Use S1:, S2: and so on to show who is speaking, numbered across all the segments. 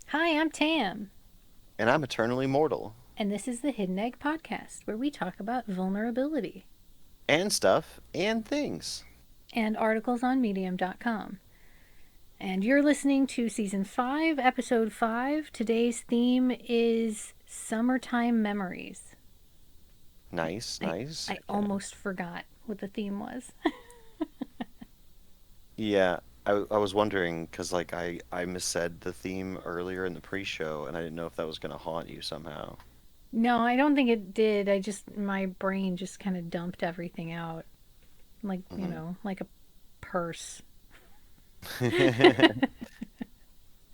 S1: Hi, I'm Tam,
S2: And I'm eternally mortal.
S1: and this is the Hidden Egg Podcast, where we talk about vulnerability
S2: And stuff and things.
S1: and articles on Medium.com. And you're listening to Season 5, Episode 5. Today's theme is summertime memories.
S2: Nice,
S1: I,
S2: nice.
S1: I
S2: Yeah,
S1: almost forgot what the theme was.
S2: yeah, I was wondering because I missaid the theme earlier in the pre-show, and I didn't know if that was gonna haunt you somehow.
S1: No, I don't think it did. My brain just kind of dumped everything out. Like,
S2: Hmm.
S1: like a purse.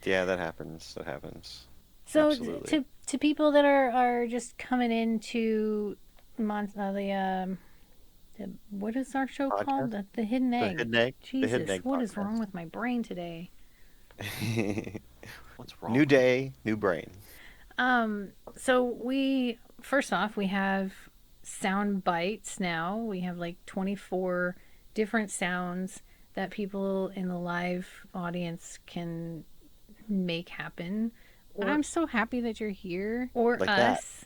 S2: Yeah, that happens. That happens.
S1: So
S2: Absolutely.
S1: to people that are just coming into what is our show called?
S2: Podcast?
S1: The Hidden
S2: The
S1: Egg.
S2: Hidden Egg? The Hidden
S1: Jesus,
S2: Egg
S1: what is wrong
S2: podcast.
S1: with my brain today?
S3: What's wrong
S2: New
S3: with you?
S2: day, new brain.
S1: So we first off we have sound bites now. We have like 24 different sounds that people in the live audience can make happen.
S2: Or
S1: I'm so happy that you're here or
S2: like that.
S1: us.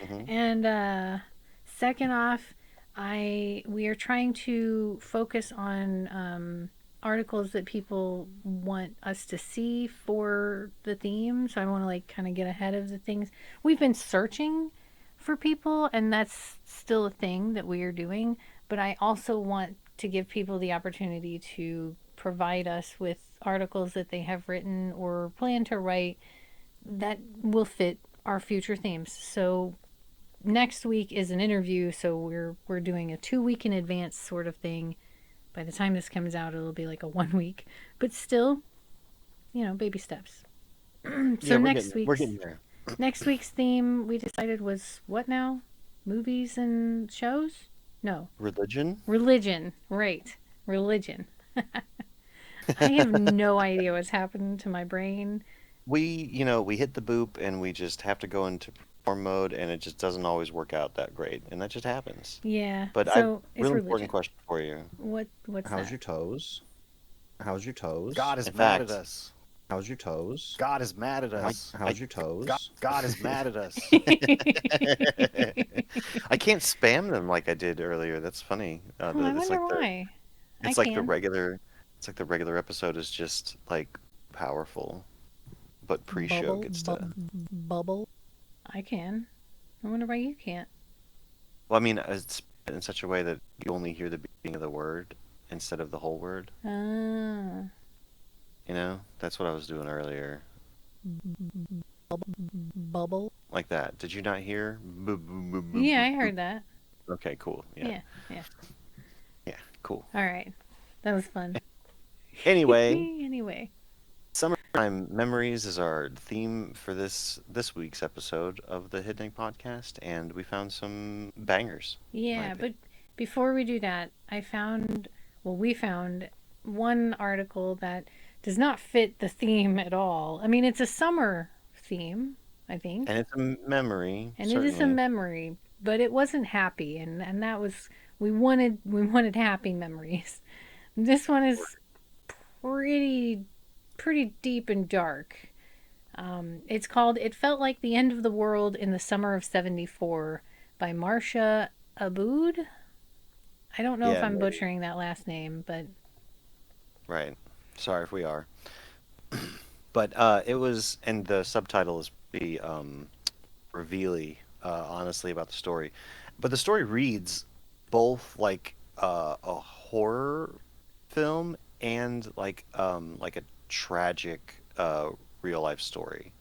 S2: Hmm.
S1: And second off, I we are trying to focus on articles that people want us to see for the theme. So I want to like kind of get ahead of the things. We've been searching for people, and that's still a thing that we are doing. But I also want to give people the opportunity to provide us with articles that they have written or plan to write that will fit our future themes. So next week is an interview, so we're doing a 2 week in advance sort of thing. By the time this comes out, it'll be like a 1 week, but still, baby steps.
S2: Yeah,
S1: So
S2: we're getting there.
S1: next week's theme we decided was what now? Movies and shows? No,
S2: Religion?
S1: religion. Right, religion. I have no idea what's happened to my brain.
S2: We hit the boop and we just have to go into perform mode and it just doesn't always work out that great. And that just happens.
S1: Yeah,
S2: But I
S1: so it's
S2: really important
S1: religion.
S2: question for you.
S1: What's
S3: How's
S1: that?
S3: your toes? How's your toes?
S2: In
S3: God is mad at
S2: fact,
S3: us. How's your toes? God is mad at
S2: I
S3: us.
S2: I
S3: How's your toes? God is mad at us.
S2: I can't spam them like I did earlier. That's funny.
S1: Oh, I wonder why. I
S2: it's like the
S1: can.
S2: regular episode is just like powerful, but pre-show
S1: Bubble,
S2: gets to.
S1: bubble. I can. I wonder why you can't.
S2: Well, I mean, it's in such a way that you only hear the beginning of the word instead of the whole word.
S1: Ah,
S2: That's what I was doing earlier.
S1: bubble.
S2: Like that. Did you not hear? Boop, boop, boop, boop,
S1: Yeah,
S2: boop,
S1: I
S2: boop.
S1: heard that.
S2: Okay, cool. Yeah.
S1: Yeah, yeah.
S2: Yeah, cool.
S1: All right. That was fun.
S2: Anyway,
S1: Anyway.
S2: summertime memories is our theme for this week's episode of the Hidden Egg podcast, and we found some bangers, in my
S1: Yeah,
S2: opinion.
S1: but before we do that, we found one article that does not fit the theme at all. I mean, it's a summer theme, I
S2: And
S1: think,
S2: it's a memory,
S1: and it is a
S2: certainly.
S1: memory, but it wasn't happy, and that was we wanted happy memories. This one is pretty pretty deep and dark. It's called "It Felt Like the End of the World in the Summer of '74" by Marcia Abood. I don't know if
S2: Yeah,
S1: I'm
S2: maybe.
S1: butchering that last name, but
S2: Right. Sorry if we are. But it was, and the subtitle is pretty revealy, honestly, about the story. But the story reads both like a horror film and like a tragic real life story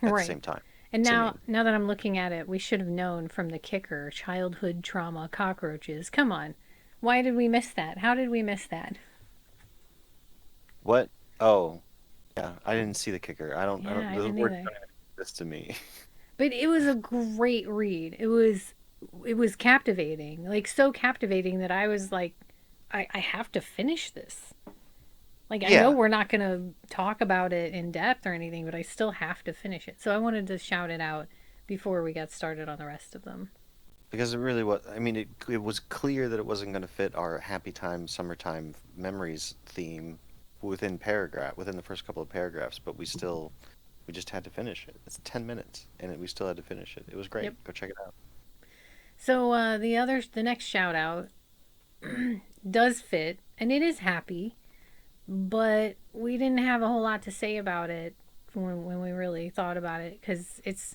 S2: at the
S1: right.
S2: same time
S1: And
S2: to
S1: now,
S2: me.
S1: now that I'm looking at it, we should have known from the kicker: childhood trauma, cockroaches. Come on, why did we miss that? How did we miss that?
S2: What? Oh, yeah, I didn't see the kicker. I
S1: Yeah,
S2: don't,
S1: I
S2: the
S1: didn't
S2: word
S1: either.
S2: this to me.
S1: But it was a great read. It was captivating, like so captivating that I was like, I have to finish this. Like I know
S2: Yeah,
S1: we're not going to talk about it in depth or anything, but I still have to finish it. So I wanted to shout it out before we got started on the rest of them.
S2: because it really was. I mean, it was clear that it wasn't going to fit our happy time, summertime memories theme within the first couple of paragraphs, but we just had to finish it. It's 10 minutes, and we still had to finish it. It was great.
S1: Yep.
S2: Go check it out.
S1: So the next shout out does fit, and it is happy, but we didn't have a whole lot to say about it when we really thought about it, because it's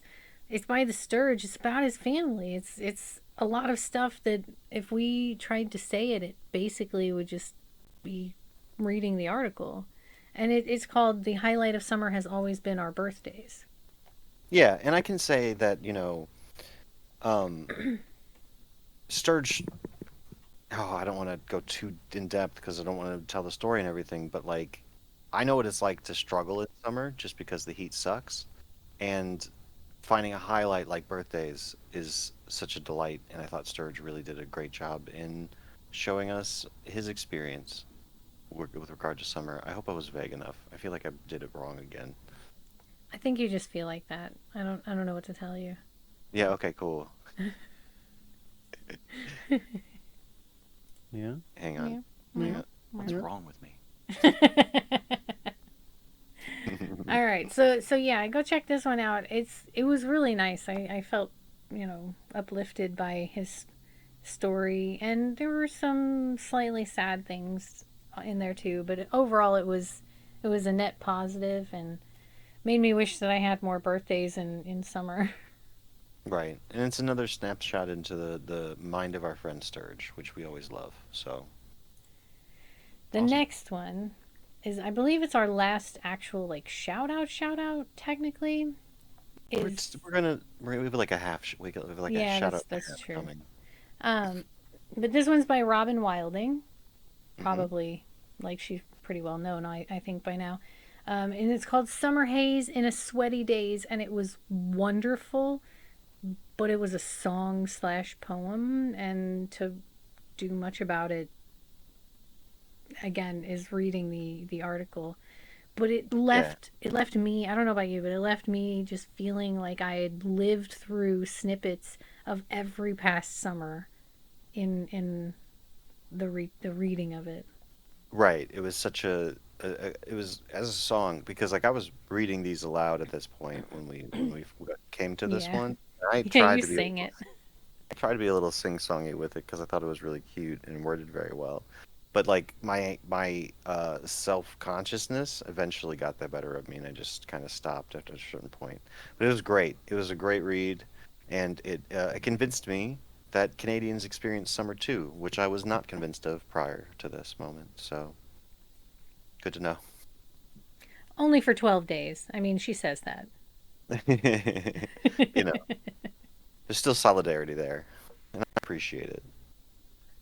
S1: by the Sturge. It's about his family. It's a lot of stuff that if we tried to say it, it basically would just be reading the article. And it's called "The Highlight of Summer Has Always Been Our Birthdays."
S2: Yeah, and I can say that, um, Sturge. Oh, I don't want to go too in depth because I don't want to tell the story and everything, but like, I know what it's like to struggle in summer just because the heat sucks, and finding a highlight like birthdays is such a delight. And I thought Sturge really did a great job in showing us his experience with regard to summer. I hope I was vague enough. I feel like I did it wrong again.
S1: I think you just feel like that. I don't know what to tell you.
S2: Yeah, okay, cool.
S3: Yeah.
S2: Hang on.
S1: Yeah.
S2: Hang
S1: Yeah.
S2: on.
S3: What's
S1: Yeah.
S3: wrong with me?
S1: All right. So yeah, go check this one out. It was really nice. I felt, uplifted by his story, and there were some slightly sad things in there too, but overall it was a net positive and made me wish that I had more birthdays in summer.
S2: Right. And it's another snapshot into the mind of our friend Sturge, which we always love. So,
S1: The
S2: awesome.
S1: next one is, I believe it's our last actual like shout out technically, is
S2: We have like a we have like a
S1: yeah,
S2: shout out and a
S1: that's
S2: half
S1: true.
S2: coming.
S1: Um but this one's by Robin Wilding,
S2: Hmm.
S1: probably, like, she's pretty well known, I think by now. And it's called Summer Haze in a Sweaty Days, and it was wonderful, but it was a song slash poem, and to do much about it again is reading the article. But
S2: Yeah.
S1: it left me, I don't know about you, but it left me just feeling like I had lived through snippets of every past summer in the reading of it.
S2: Right. It was such it was as a song because like I was reading these aloud at this point when we came to this
S1: Yeah.
S2: one. I
S1: Yeah,
S2: tried
S1: you
S2: to be a
S1: sang
S2: little
S1: it.
S2: I tried to be a little sing-songy with it because I thought it was really cute and worded very well. But like my self-consciousness eventually got the better of me, and I just kind of stopped after a certain point. But it was great. It was a great read, and it convinced me that Canadians experience summer too, which I was not convinced of prior to this moment. So good to know.
S1: Only for 12 days. I mean, she says that.
S2: You know, there's still solidarity there, and I appreciate it.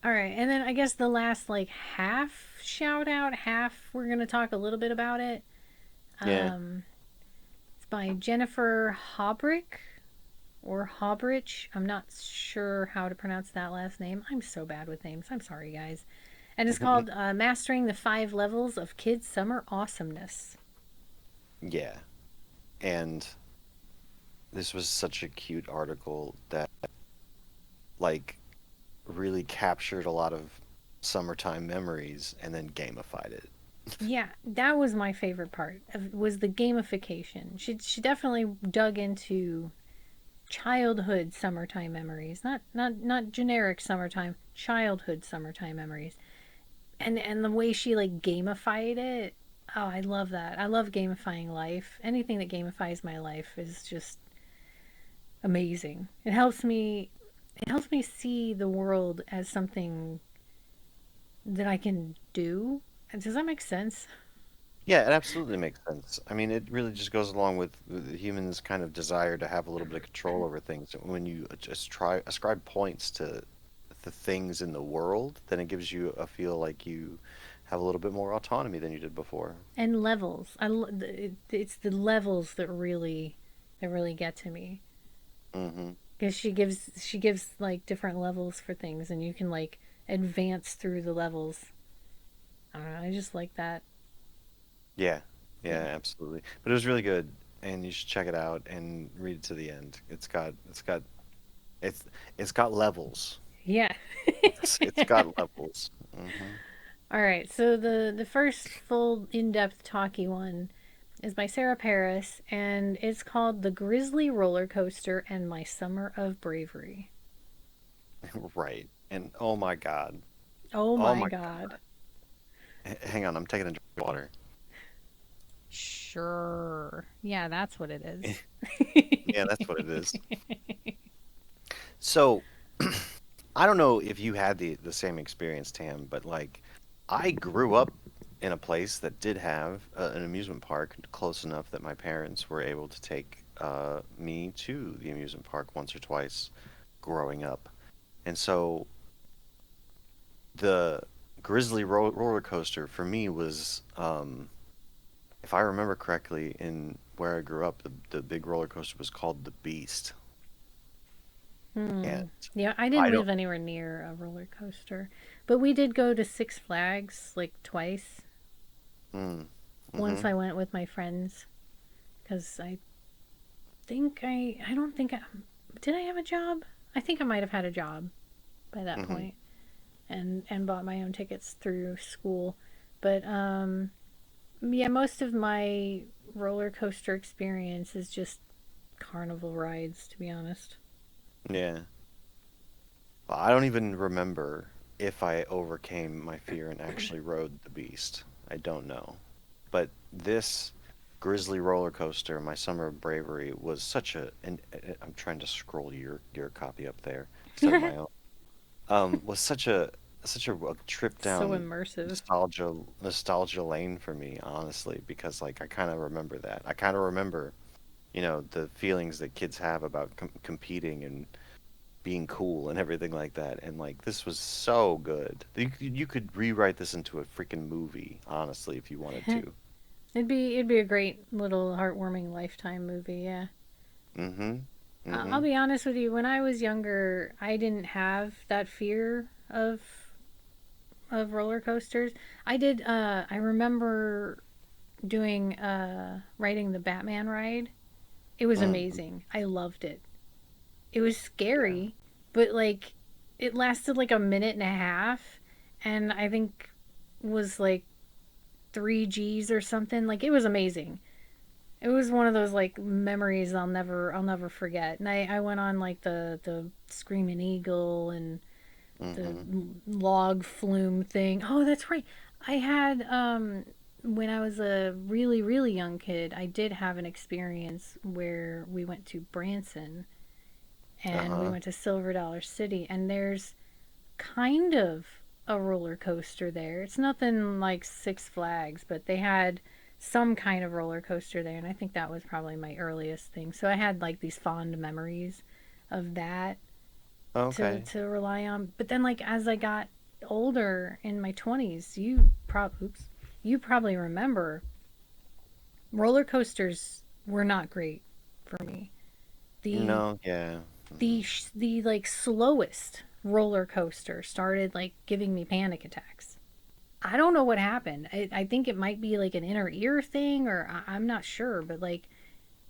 S1: All right, and then I guess the last like half shout out, half we're gonna talk a little bit about it.
S2: Yeah.
S1: Um, it's by Jennifer Hobrick or Hobrich. I'm not sure how to pronounce that last name. I'm so bad with names. I'm sorry, guys. And it's called "Mastering the Five Levels of Kids Summer Awesomeness."
S2: Yeah. And this was such a cute article that like really captured a lot of summertime memories and then gamified it.
S1: Yeah, that was my favorite part. Was the gamification. She definitely dug into childhood summertime memories, not generic summertime, childhood summertime memories, and the way she like gamified it. Oh, I love that. I love gamifying life. Anything that gamifies my life is just amazing. It helps me see the world as something that I can do. Does that make sense?
S2: Yeah, it absolutely makes sense. I mean, it really just goes along with the humans' kind of desire to have a little bit of control over things. When you just try ascribe points to the things in the world, then it gives you a feel like you have a little bit more autonomy than you did before.
S1: And levels. It's the levels that really get to me,
S2: Hmm.
S1: because she gives like different levels for things, and you can like advance through the levels. I don't know. I just like that.
S2: Yeah, yeah,
S1: Yeah.
S2: absolutely. But it was really good, and you should check it out and read it to the end. It's it's got levels.
S1: Yeah.
S2: It's got levels. Hmm.
S1: All right, so the first full in-depth talky one is by Sarah Paris, and it's called The Grizzly Roller Coaster and My Summer of Bravery.
S2: Right. And oh my God.
S1: Oh
S2: Oh
S1: my
S2: my
S1: God.
S2: Hang on, I'm taking a drink of water.
S1: Sure. Yeah, that's what it is.
S2: Yeah, that's what it is. So, I don't know if you had the same experience, Tam, but like I grew up in a place that did have an amusement park close enough that my parents were able to take me to the amusement park once or twice growing up. And so the roller coaster for me was, if I remember correctly, in where I grew up, the big roller coaster was called the Beast. And
S1: Yeah, I didn't
S2: I don't.
S1: live anywhere near a roller coaster, but we did go to Six Flags like twice.
S2: Mm,
S1: Once
S2: mm-hmm,
S1: I went with my friends because I don't think I did I have a job? I think I might have had a job by that
S2: mm-hmm.
S1: point and bought my own tickets through school. But yeah, most of my roller coaster experience is just carnival rides, to be honest.
S2: Yeah. Well, I don't even remember if I overcame my fear and actually rode the beast. I don't know. But this Grizzly roller coaster, my Summer of Bravery, was such a, and I'm trying to scroll your copy up there instead of my own. Was such a trip
S1: So
S2: down
S1: immersive.
S2: nostalgia lane for me, honestly, because like I kind of remember that. I kind of remember, the feelings that kids have about competing and being cool and everything like that. And like this was so good. You could rewrite this into a freaking movie, honestly, if you wanted to.
S1: It'd be a great little heartwarming lifetime movie, yeah.
S2: Mm-hmm.
S1: I'll
S2: Mm-hmm.
S1: be honest with you. When I was younger, I didn't have that fear of roller coasters. I did. I remember doing riding the Batman ride. It was
S2: Mm-hmm.
S1: amazing. I loved it. It was
S2: Yeah.
S1: scary, but like it lasted like a minute and a half, and I think was like 3 Gs or something. Like it was amazing. It was one of those like memories I'll never forget. And I went on like the Screaming Eagle and the
S2: Mm-hmm.
S1: log flume thing. Oh, that's right. I had when I was a really really young kid, I did have an experience where we went to Branson and we
S2: Uh-huh.
S1: went to Silver Dollar City, and there's kind of a roller coaster there. It's nothing like Six Flags, but they had some kind of roller coaster there, and I think that was probably my earliest thing. So I had like these fond memories of that to
S2: Okay.
S1: to rely on. But then like as I got older in my 20s, you probably remember roller coasters were not great for me. The
S2: No, yeah.
S1: the
S2: Mm-hmm.
S1: the like slowest roller coaster started like giving me panic attacks. I don't know what happened. I think it might be like an inner ear thing, or I'm not sure, but like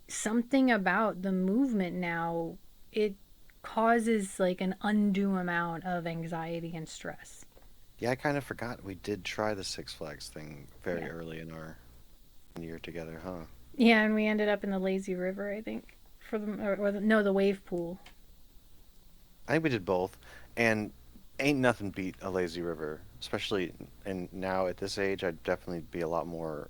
S1: something about the movement now, it causes like an undue amount of anxiety and stress.
S2: Yeah, I kind of forgot we did try the Six Flags thing very
S1: Yeah.
S2: early in our year together, huh?
S1: Yeah, and we ended up in the lazy river, I think, for no, the wave pool.
S2: I think we did both. And ain't nothing beat a lazy river, especially and now at this age, I'd definitely be a lot more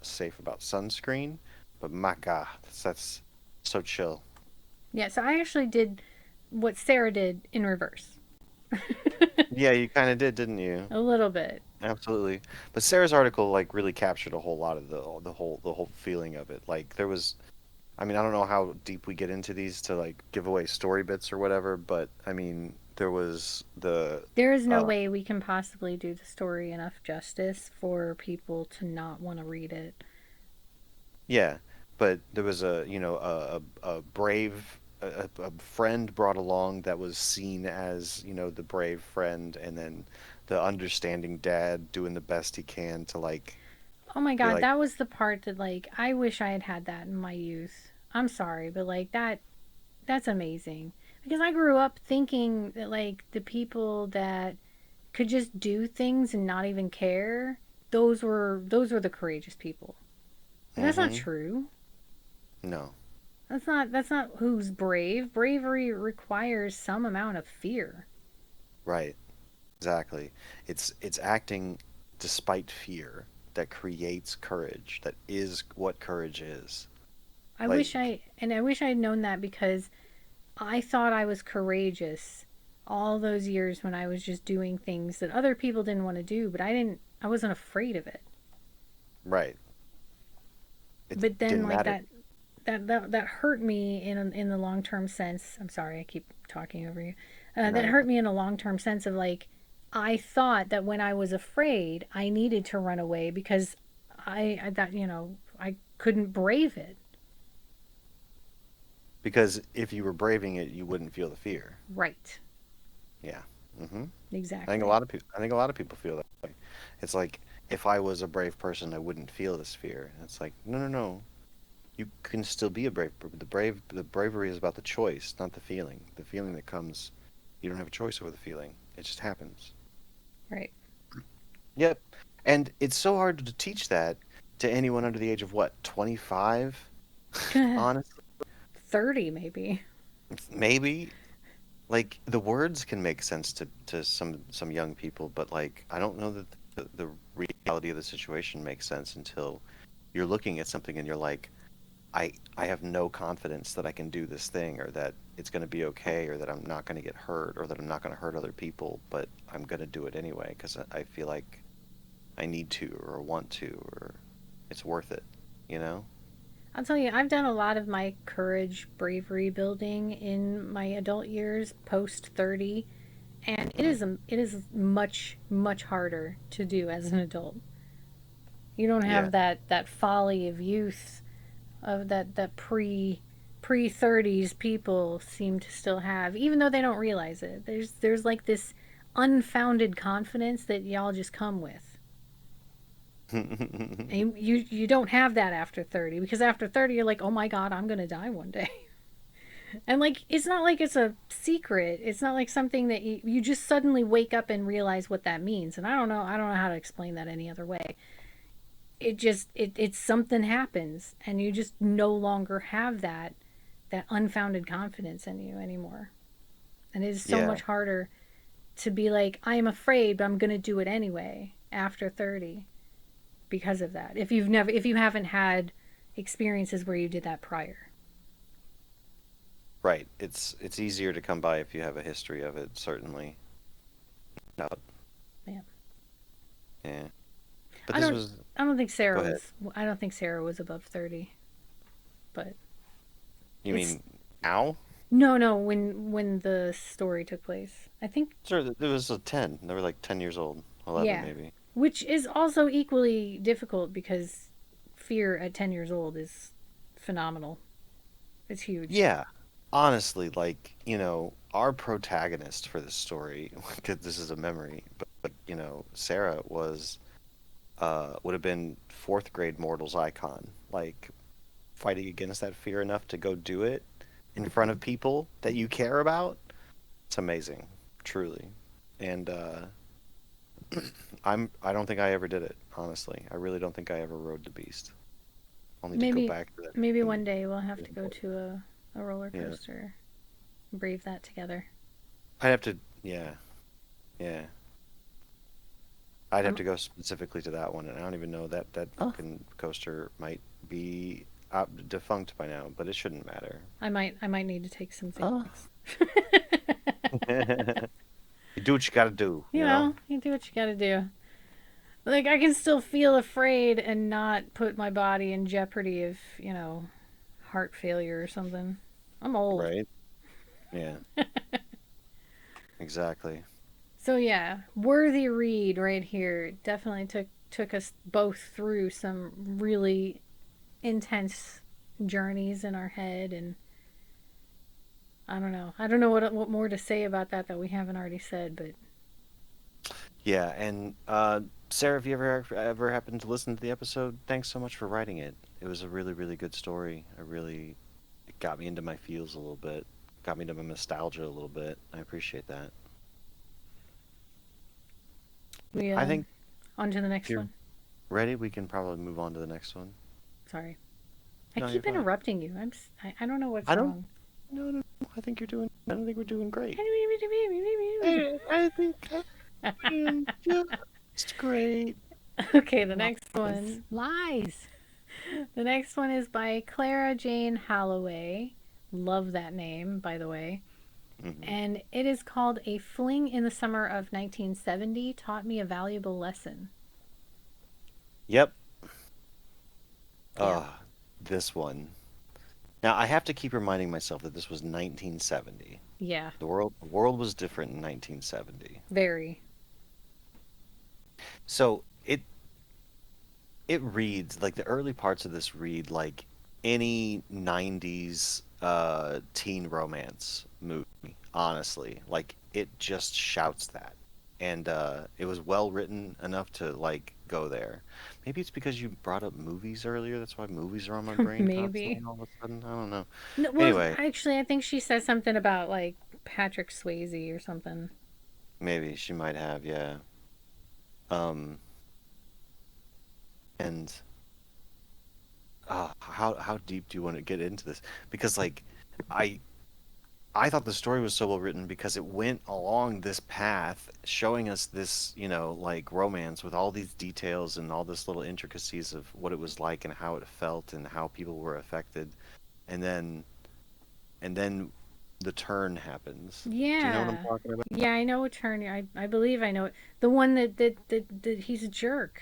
S2: safe about sunscreen. But my God, that's so chill.
S1: Yeah, so I actually did what Sarah did in reverse.
S2: Yeah, you kind of did, didn't you?
S1: A little bit.
S2: Absolutely. But Sarah's article like really captured a whole lot of the whole feeling of it. Like there was, I mean, I don't know how deep we get into these to like give away story bits or whatever, but I mean, there was the
S1: There is no
S2: uh
S1: way we can possibly do the story enough justice for people to not want to read it.
S2: yeah, but there was a brave a friend brought along that was seen as, the brave friend, and then the understanding dad doing the best he can to like
S1: Oh my
S2: be
S1: god,
S2: like,
S1: that was the part that like I wish I had had that in my youth. I'm sorry, but like that's amazing. Because I grew up thinking that like the people that could just do things and not even care, those were the courageous people. But that's not
S2: Mm-hmm.
S1: true.
S2: No.
S1: That's not who's brave. Bravery requires some amount of fear.
S2: Right. Exactly. It's acting despite fear that creates courage. That is what courage is. Like,
S1: I wish I had known that, because I thought I was courageous all those years when I was just doing things that other people didn't want to do, but I wasn't afraid of it.
S2: right. It
S1: But then
S2: didn't
S1: like
S2: matter.
S1: that hurt me in the long-term sense. I'm sorry, I keep talking over you.
S2: No,
S1: That
S2: you're
S1: hurt
S2: fine.
S1: me in a long-term sense of like, I thought that when I was afraid, I needed to run away because I that I couldn't brave it.
S2: Because if you were braving it, you wouldn't feel the fear.
S1: Right.
S2: Yeah. Hmm.
S1: Exactly.
S2: I think a lot of people feel that way. It's like if I was a brave person, I wouldn't feel this fear. And it's like, no, no, no. You can still be a the bravery is about the choice, not the feeling. The feeling that comes, you don't have a choice over the feeling. It just happens.
S1: Right.
S2: Yep. And it's so hard to teach that to anyone under the age of what, 25? Honestly,
S1: 30 maybe.
S2: maybe. Like the words can make sense to some young people, but like I don't know that the reality of the situation makes sense until you're looking at something and you're like, I have no confidence that I can do this thing or that it's going to be okay or that I'm not going to get hurt or that I'm not going to hurt other people, but I'm going to do it anyway because I feel like I need to or want to or it's worth it, you know?
S1: I'll tell you, I've done a lot of my courage, bravery building in my adult years, post 30, and
S2: Mm,
S1: it is much harder to do as an adult. You don't
S2: yeah,
S1: have that folly of youth, of that pre 30s people seem to still have, even though they don't realize it. There's like this unfounded confidence that y'all just come with. And you don't have that after 30, because after 30 you're like, "Oh my god, I'm going to die one day." And like, it's not like it's a secret. It's not like something that you just suddenly wake up and realize what that means. And I don't know how to explain that any other way. It's something happens and you just no longer have that unfounded confidence in you anymore. And it is so
S2: yeah,
S1: much harder to be like, I am afraid, but I'm going to do it anyway after 30 because of that. If you haven't had experiences where you did that prior.
S2: right. It's easier to come by if you have a history of it, certainly. No,
S1: Yeah.
S2: yeah. But
S1: I
S2: this
S1: don't
S2: was,
S1: I don't think
S2: go
S1: Sarah
S2: ahead.
S1: was I don't think Sarah was above 30, but
S2: You
S1: it's
S2: mean now?
S1: no, when the story took place. I think,
S2: Sure, there was a 10. They were like 10 years old, 11
S1: yeah.
S2: maybe.
S1: Which is also equally difficult because fear at 10 years old is phenomenal. It's huge.
S2: Yeah, honestly, like, our protagonist for this story, because this is a memory, but Sarah would have been fourth grade mortal's icon, like fighting against that fear enough to go do it in front of people that you care about. It's amazing, truly. And I don't think I ever did it, honestly. I really don't think I ever rode the beast. I'll need to go
S1: Maybe
S2: back to that
S1: maybe
S2: and
S1: one day we'll have to go to a roller
S2: yeah.
S1: coaster, brave that together.
S2: I'd have to, yeah, yeah. I'd have
S1: I'm
S2: to go specifically to that one, and I don't even know that
S3: Huh?
S2: fucking coaster might be defunct by now, but it shouldn't matter.
S1: I might need to take some
S3: Huh?
S1: things.
S2: You do what you gotta do,
S1: You know, you do what you got to do. Like, I can still feel afraid and not put my body in jeopardy of, heart failure or something. I'm old.
S2: Right? Yeah, exactly.
S1: So yeah, worthy read right here. Definitely took us both through some really intense journeys in our head, and I don't know. I don't know what more to say about that we haven't already said, but
S2: Yeah, and Sarah, if you ever happened to listen to the episode, thanks so much for writing it. It was a really, really good story. It got me into my feels a little bit, got me into my nostalgia a little bit. I appreciate that.
S1: We
S2: I think
S1: on to the
S2: if
S1: next
S2: you're
S1: one.
S2: ready, we can probably move on to the next one.
S1: Sorry, I
S2: No, you're
S1: keep
S2: fine.
S1: interrupting you. I don't know
S2: I
S1: what's
S2: don't.
S1: wrong.
S2: No, no, no. I think you're doing. I don't think we're doing great. I think I'm doing just great.
S1: Okay, the next
S3: Lies.
S1: one. Lies. The next one is by Clara Jane Holloway. Love that name, by the way.
S2: Hmm.
S1: And it is called A Fling in the Summer of 1970 Taught Me a Valuable Lesson.
S2: Yep.
S1: Yeah.
S2: This one. Now I have to keep reminding myself that this was 1970.
S1: Yeah.
S2: The world was different in 1970.
S1: Very.
S2: So it reads like the early parts of this read like any 90s teen romance movie, honestly. Like it just shouts that. And it was well written enough to like go there. Maybe it's because you brought up movies earlier. That's why movies are on my brain constantly
S1: Maybe.
S2: all of a sudden. I don't know.
S1: No, well,
S2: Anyway,
S1: actually, I think she said something about like Patrick Swayze or something.
S2: maybe she might have, yeah. Um, and how deep do you want to get into this? Because like I I thought the story was so well written because it went along this path, showing us this, like romance with all these details and all this little intricacies of what it was like and how it felt and how people were affected. And then and then the turn happens. Do you know what I'm
S1: Yeah.
S2: talking about?
S1: Yeah, I know what turn. I believe I know it. The one that he's a jerk.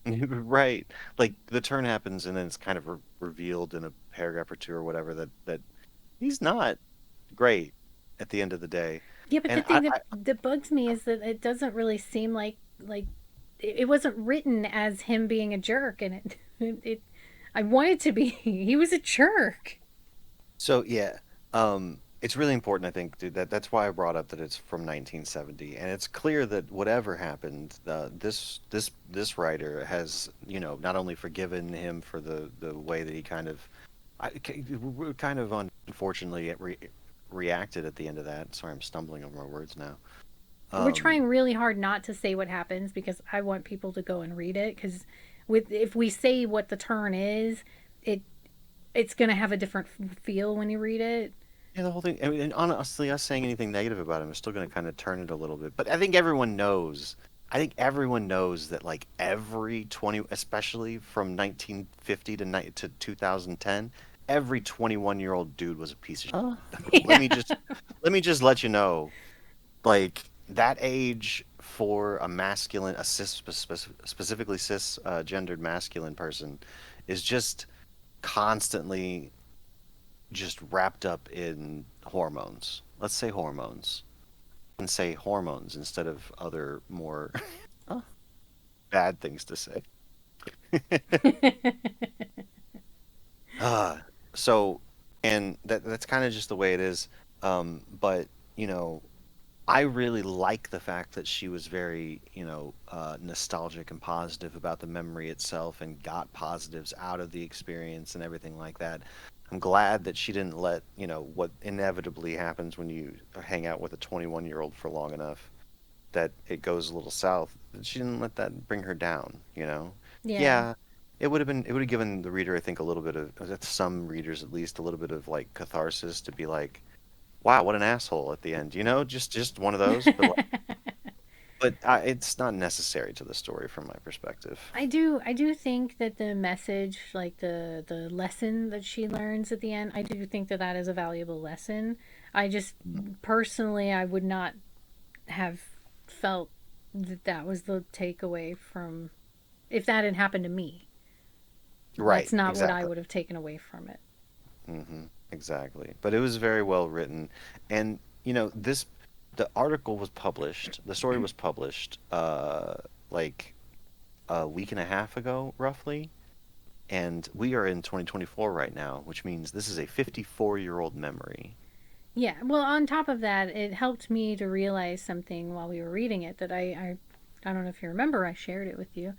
S2: Right. Like the turn happens and then it's kind of revealed in a paragraph or two or whatever that he's not great at the end of the day.
S1: Yeah, but the
S2: And
S1: thing that bugs me is that it doesn't really seem like it wasn't written as him being a jerk, and it I wanted to be. He was a jerk.
S2: So yeah, it's really important, I think, dude. That's why I brought up that it's from 1970, and it's clear that whatever happened, this writer has, not only forgiven him for the way that he kind of unfortunately reacted at the end of that. Sorry, I'm stumbling over my words now.
S1: We're
S2: Um,
S1: trying really hard not to say what happens because I want people to go and read it. Because with if we say what the turn is, it it's gonna have a different feel when you read it.
S2: yeah, the whole thing. I mean, and honestly, us saying anything negative about him is still going to kind of turn it a little bit. But I think everyone knows. I think everyone knows that like every 20, especially from 1950 to 2010, every 21-year-old dude was a piece of
S3: Huh?
S2: shit. Let
S1: Yeah.
S2: me just let me just let you know, like that age for a masculine, a specifically cis gendered masculine person, is just constantly just wrapped up in hormones. Let's say hormones. And say hormones instead of other more
S3: Huh?
S2: bad things to say. Uh, so, and that's kind of just the way it is. But, you know, I really like the fact that she was very, nostalgic and positive about the memory itself and got positives out of the experience and everything like that. I'm glad that she didn't let, what inevitably happens when you hang out with a 21-year-old for long enough that it goes a little south. That she didn't let that bring her down, you know?
S1: Yeah.
S2: Yeah, it would have given the reader, I think, a little bit of, some readers at least, a little bit of like catharsis to be like, wow, what an asshole at the end, just one of those, but it's not necessary to the story from my perspective.
S1: I do think that the message, like the lesson that she learns at the end, I do think that that is a valuable lesson. I just
S2: Mm.
S1: personally I would not have felt that that was the takeaway from if that had happened to me. That's
S2: Right,
S1: not what I
S2: exactly.
S1: would have taken away from it.
S2: Exactly. But it was very well written, and the article was published. The story was published, like a week and a half ago, roughly. And we are in 2024 right now, which means this is a 54-year-old memory.
S1: Yeah. Well, on top of that, it helped me to realize something while we were reading it that I don't know if you remember, I shared it with you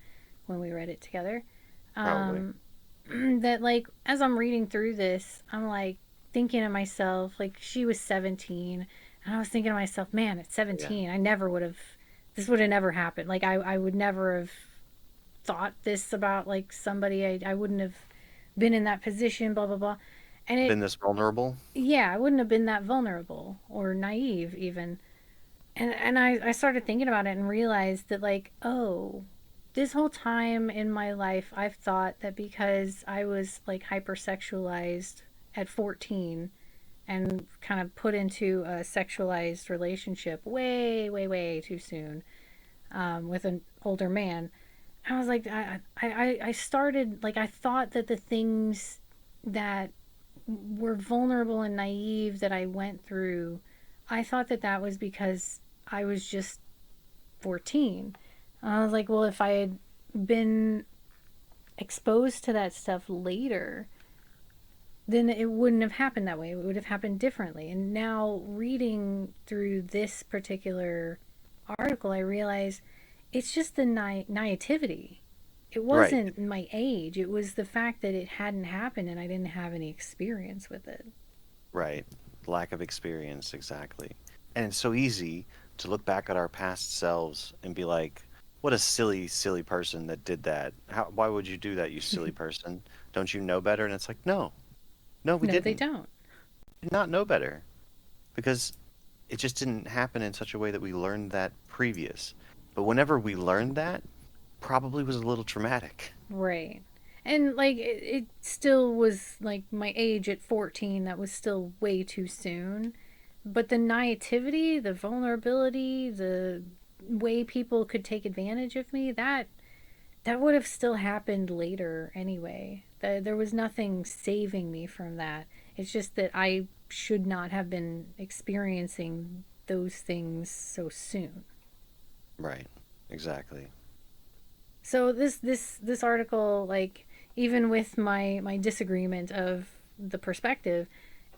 S1: when we read it together.
S2: Probably.
S1: Um, that like as I'm reading through this, I'm like thinking to myself, like she was 17, and I was thinking to myself, man, at
S2: Yeah.
S1: 17, I never would have. this would have never happened. Like I would never have thought this about like somebody. I wouldn't have been in that position, blah blah blah. And
S2: Been
S1: it,
S2: this vulnerable?
S1: yeah, I wouldn't have been that vulnerable or naive even. And I started thinking about it and realized that like, oh, this whole time in my life I've thought that because I was like hypersexualized at 14 and kind of put into a sexualized relationship way too soon, with an older man. I was like, I started, like, I thought that the things that were vulnerable and naive that I went through, I thought that that was because I was just 14. I was like, well, if I had been exposed to that stuff later, then it wouldn't have happened that way. It would have happened differently. And now, reading through this particular article, I realize it's just the naivety. It
S2: Right.
S1: wasn't my age, it was the fact that it hadn't happened and I didn't have any experience with it.
S2: Right. Lack of experience, exactly. And it's so easy to look back at our past selves and be like, what a silly, silly person that did that. Why would you do that, you silly person? Don't you know better? And it's like, no, no, we
S1: No, they
S2: didn't.
S1: don't.
S2: Did not know better because it just didn't happen in such a way that we learned that previous. But whenever we learned that, probably was a little traumatic.
S1: Right. And like it still was like my age at 14, that was still way too soon. But the naivety, the vulnerability, the way people could take advantage of me, that would have still happened later anyway. There was nothing saving me from that. It's just that I should not have been experiencing those things so soon.
S2: Right. Exactly.
S1: So this article, like, even with my disagreement of the perspective,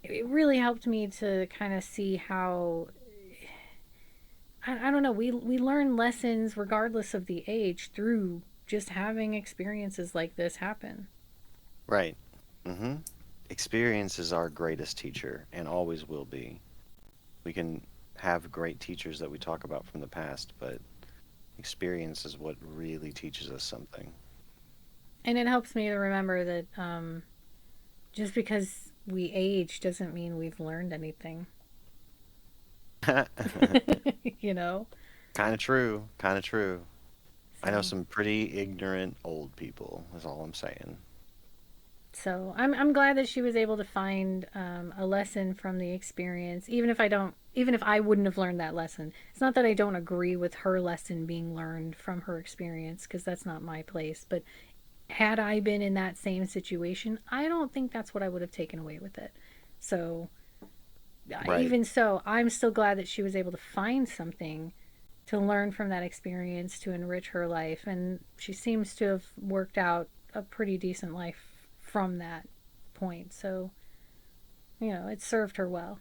S1: it really helped me to kind of see how, I don't know, we learn lessons regardless of the age through just having experiences like this happen.
S2: Right. Mm-hmm. Experience is our greatest teacher and always will be. We can have great teachers that we talk about from the past, but experience is what really teaches us something.
S1: And it helps me to remember that, just because we age doesn't mean we've learned anything.
S2: Kind
S1: You know?
S2: of true. Kind of true. I know
S1: So
S2: some pretty ignorant old people, is all I'm saying.
S1: so I'm glad that she was able to find, a lesson from the experience, even if I wouldn't have learned that lesson. It's not that I don't agree with her lesson being learned from her experience, because that's not my place. But had I been in that same situation, I don't think that's what I would have taken away with it. So
S2: Right.
S1: even so, I'm still glad that she was able to find something to learn from that experience to enrich her life, and she seems to have worked out a pretty decent life from that point. So, it served her well.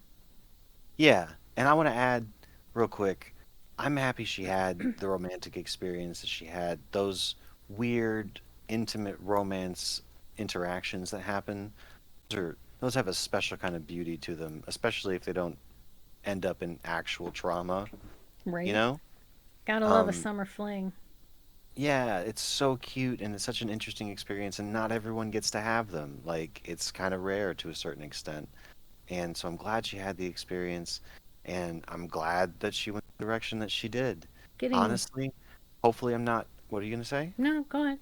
S2: Yeah. And I want to add real quick, I'm happy she had the romantic experience that she had, those weird, intimate romance interactions that happen. Those have a special kind of beauty to them, especially if they don't end up in actual trauma, you
S1: Right?
S2: know?
S1: Gotta love a
S2: Um,
S1: summer fling.
S2: yeah, it's so cute and it's such an interesting experience, and not everyone gets to have them. Like, it's kind of rare to a certain extent. And so I'm glad she had the experience, and I'm glad that she went the direction that she did.
S1: Getting.
S2: Honestly, hopefully I'm not. What are you going to say?
S1: No, go ahead.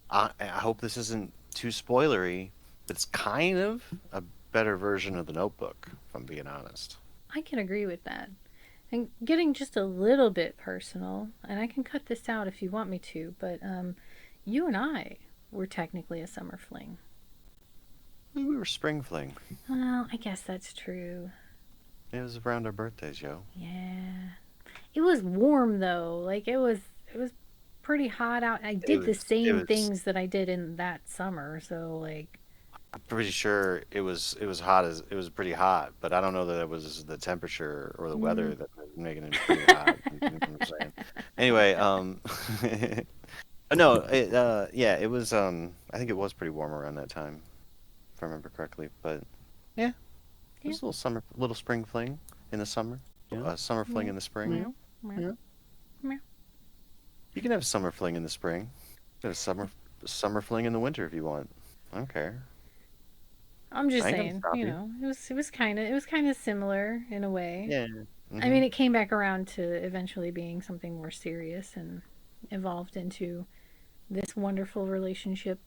S2: I hope this isn't too spoilery, but it's kind of a better version of the Notebook, if I'm being honest.
S1: I can agree with that. And getting just a little bit personal, and I can cut this out if you want me to, but you and I were technically a summer fling.
S2: We were spring fling.
S1: Well, I guess that's true.
S2: It was around our birthdays, yo.
S1: Yeah. It was warm though. Like it was pretty hot out. I
S2: It
S1: did the
S2: was. It
S1: same
S2: was.
S1: things that I did in that summer, so like
S2: I'm pretty sure it was. It was hot as. It was pretty hot, but I don't know that it was the temperature or the
S1: mm.
S2: weather that was making it pretty hot. You know what I'm saying? Anyway, no, yeah, it was. I think it was pretty warm around that time, if I remember correctly. But yeah, it
S1: Yeah.
S2: was a little spring fling in the summer,
S3: Yeah.
S2: summer fling
S1: Yeah.
S2: in the spring.
S3: Yeah.
S1: Well, well.
S3: Yeah.
S1: Meow.
S2: You can have a summer fling in the spring. You can have a summer fling in the winter if you want. I don't care.
S1: I'm just
S2: I ain't gonna
S1: saying,
S2: stop
S1: you
S2: you.
S1: know, it was kind of similar in a way.
S2: Yeah.
S1: I
S2: Hmm.
S1: mean, it came back around to eventually being something more serious and evolved into this wonderful relationship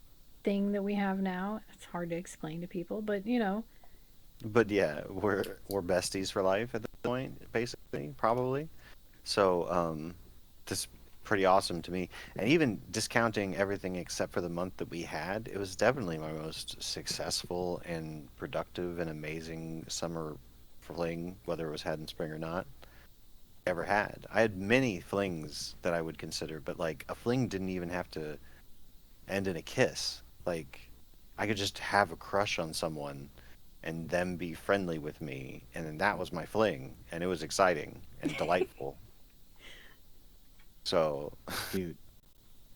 S1: thing that we have now. It's hard to explain to people, but you know,
S2: But yeah, we're besties for life at this point, basically, probably. So, this is pretty awesome to me. And even discounting everything except for the month that we had, it was definitely my most successful and productive and amazing summer fling, whether it was had in spring or not, ever had. I had many flings that I would consider, but like a fling didn't even have to end in a kiss. Like I could just have a crush on someone and them be friendly with me, and then that was my fling, and it was exciting and delightful. So,
S3: Cute.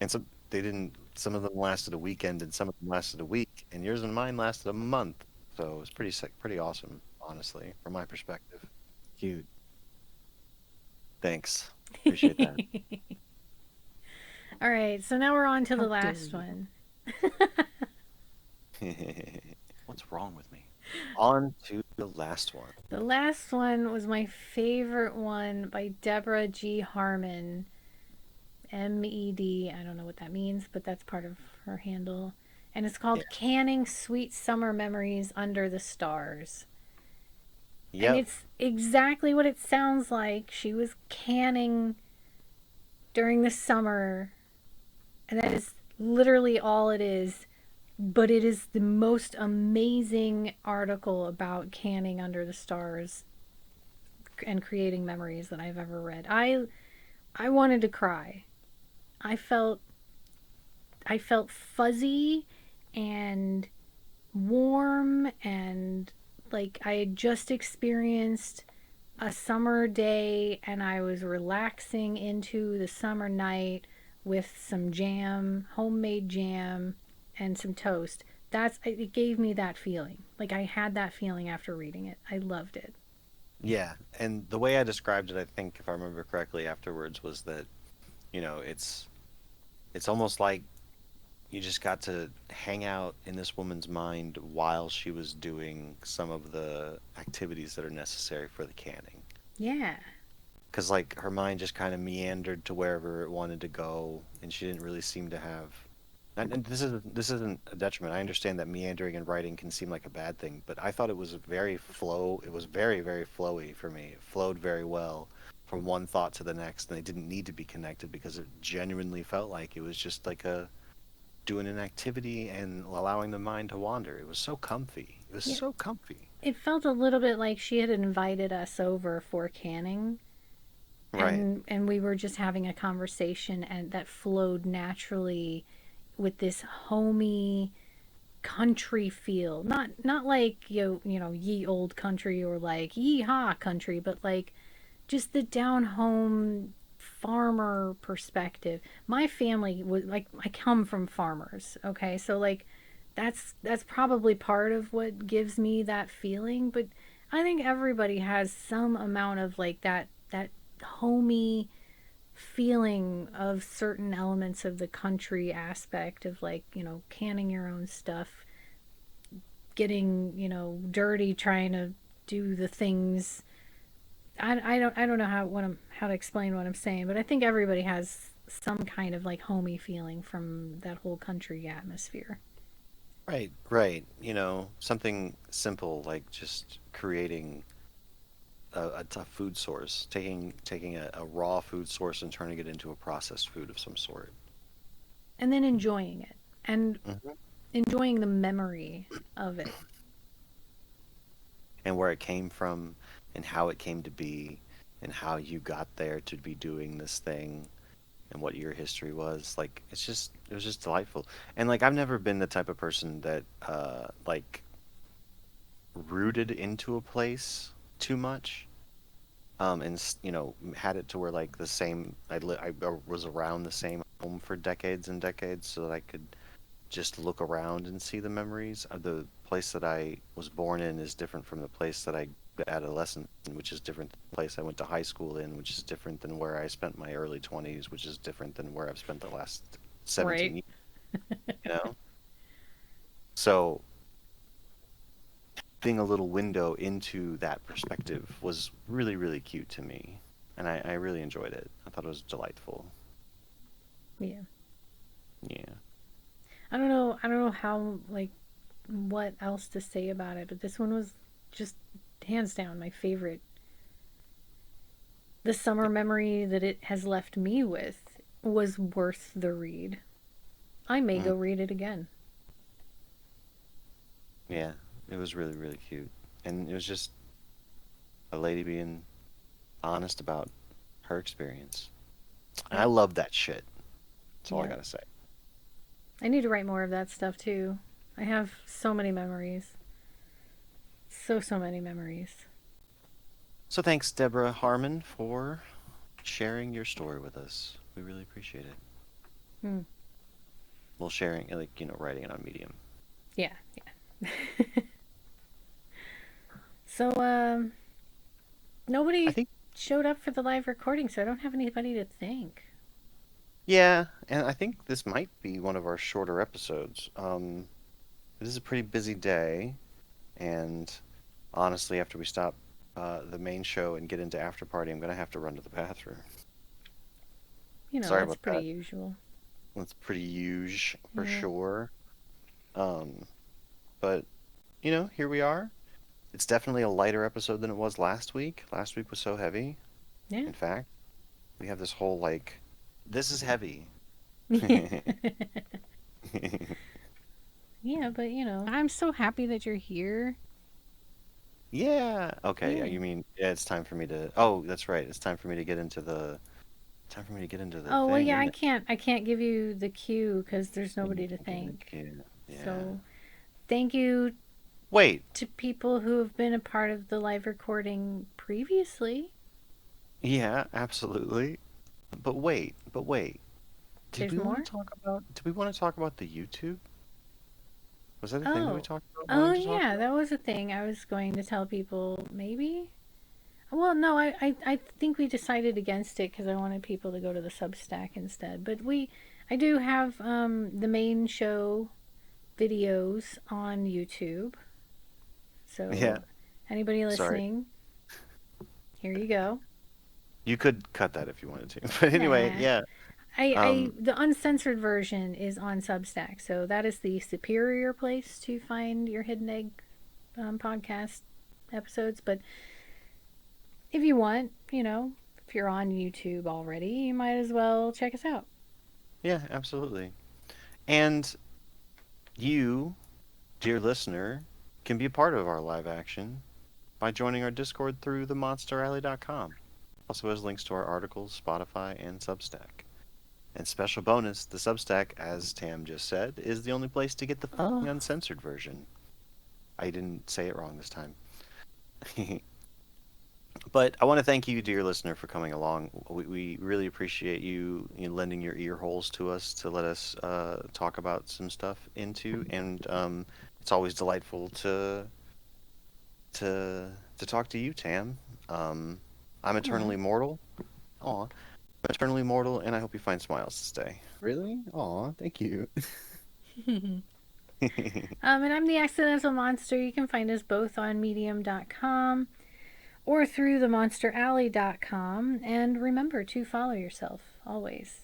S2: and some they didn't. Some of them lasted a weekend, and some of them lasted a week, and yours and mine lasted a month. So it was pretty sick, pretty awesome, honestly, from my perspective.
S3: Cute.
S2: Thanks, appreciate that.
S1: all right. So now we're on to the
S3: How dare
S1: last
S3: you?
S1: one.
S3: What's wrong with me?
S2: On to the last one.
S1: The last one was my favorite one by Deborah G. Harmon. MED. I don't know what that means, but that's part of her handle. And it's
S2: Yeah.
S1: called Canning Sweet Summer Memories Under the Stars. And
S2: Yep.
S1: it's exactly what it sounds like. She was canning during the summer, and that is literally all it is. But it is the most amazing article about canning under the stars and creating memories that I've ever read. I wanted to cry. I felt I felt fuzzy and warm and like I had just experienced a summer day and I was relaxing into the summer night with some jam, homemade jam, and some toast. It gave me that feeling. Like I had that feeling after reading it. I loved it.
S2: Yeah, and the way I described it, I think, if I remember correctly afterwards, was that, it's almost like you just got to hang out in this woman's mind while she was doing some of the activities that are necessary for the canning.
S1: Yeah.
S2: Because, like, her mind just kind of meandered to wherever it wanted to go, and she didn't really seem to have. And this isn't a detriment. I understand that meandering in writing can seem like a bad thing, but I thought it was very flow. It was very, very flowy for me. It flowed very well from one thought to the next, and they didn't need to be connected because it genuinely felt like it was just like a doing an activity and allowing the mind to wander. It was so comfy. It was
S1: Yeah.
S2: so comfy.
S1: It felt a little bit like she had invited us over for canning
S2: Right.
S1: and we were just having a conversation and that flowed naturally with this homey country feel. Not like ye old country or like yeehaw country, but like just the down home farmer perspective. My family was like I come from farmers, okay? So like that's probably part of what gives me that feeling, but I think everybody has some amount of like that homey feeling of certain elements of the country aspect of like canning your own stuff, getting dirty trying to do the things. I don't know how to explain what I'm saying, but I think everybody has some kind of like homey feeling from that whole country atmosphere.
S2: Right. Right. Something simple like just creating a food source, taking a raw food source and turning it into a processed food of some sort.
S1: And then enjoying it and
S2: Hmm.
S1: enjoying the memory of it.
S2: And where it came from, and how it came to be, and how you got there to be doing this thing, and what your history was. Like it was just delightful. And like I've never been the type of person that like rooted into a place too much. And had it to where like the same I was around the same home for decades and decades, so that I could just look around and see the memories. The place that I was born in is different from the place that I adolescence, which is different than the place I went to high school in, which is different than where I spent my early 20s, which is different than where I've spent the last 17
S1: Right.
S2: years, you know? So being a little window into that perspective was really, really cute to me. And I really enjoyed it. I thought it was delightful.
S1: Yeah.
S2: Yeah.
S1: I don't know how, like, what else to say about it, but this one was just hands down my favorite. The summer memory that it has left me with was worth the read. I may
S2: Mm,
S1: go read it again.
S2: yeah. It was really, really cute. And it was just a lady being honest about her experience. And I
S1: Yep.
S2: love that shit. That's all I
S1: Yep.
S2: gotta say.
S1: I need to write more of that stuff too. I have so many memories. So many memories.
S2: So thanks, Deborah Harmon, for sharing your story with us. We really appreciate it.
S1: Hmm.
S2: Well, sharing, like, writing it on Medium.
S1: Yeah, yeah. So,
S2: I
S1: nobody
S2: think,
S1: showed up for the live recording, so I don't have anybody to thank.
S2: yeah, and I think this might be one of our shorter episodes. It is a pretty busy day, and honestly, after we stop the main show and get into after party, I'm gonna have to run to the bathroom.
S1: You know,
S2: Sorry
S1: that's
S2: about
S1: pretty
S2: that.
S1: usual.
S2: That's pretty huge for
S1: Yeah.
S2: sure. Um, but here we are. It's definitely a lighter episode than it was last week. Last week was so heavy.
S1: Yeah.
S2: In fact, we have this whole like, this is heavy.
S1: Yeah. Yeah, but I'm so happy that you're here.
S2: Yeah. Okay. Yeah,
S1: Yeah.
S2: you mean yeah, it's time for me to. Oh, that's right. It's time for me to get into the. Time for me to get into the
S1: Oh, well,
S2: thing,
S1: yeah,
S2: isn't it?
S1: I can't give you the cue cuz there's nobody to
S2: Okay,
S1: thank.
S2: yeah. Yeah.
S1: So, thank you
S2: Wait.
S1: to people who have been a part of the live recording previously.
S2: Yeah, absolutely. But wait. But wait. Did
S1: There's
S2: we want
S1: more?
S2: to talk about? Did we want to talk about the YouTube? Was that a thing that we
S1: Oh.
S2: talked about
S1: Oh,
S2: wanting to talk
S1: yeah,
S2: about?
S1: that was a thing I was going to tell people, maybe? Well, no, I think we decided against it because I wanted people to go to the Substack instead. But I do have the main show videos on YouTube.
S2: Yeah.
S1: So, anybody
S2: Sorry.
S1: listening, here you go.
S2: You could cut that if you wanted to. But anyway,
S1: Nah.
S2: yeah. Um,
S1: The uncensored version is on Substack, so that is the superior place to find your Hidden Egg podcast episodes. But if you want, if you're on YouTube already, you might as well check us out.
S2: yeah, absolutely. And you, dear listener, can be a part of our live action by joining our Discord through themonsteralley.com. Also has links to our articles, Spotify, and Substack. And special bonus, the Substack, as Tam just said, is the only place to get the uncensored version. I didn't say it wrong this time. But I want to thank you, dear listener, for coming along. We really appreciate you lending your ear holes to us to let us talk about some stuff into, and it's always delightful to talk to you, Tam. Um, I'm
S1: Aw.
S2: eternally mortal. Aw, I'm eternally mortal, and I hope you find smiles this day.
S3: Really? Aw, thank you.
S1: And I'm the Accidental Monster. You can find us both on medium.com or through themonsteralley.com. And remember to follow yourself always.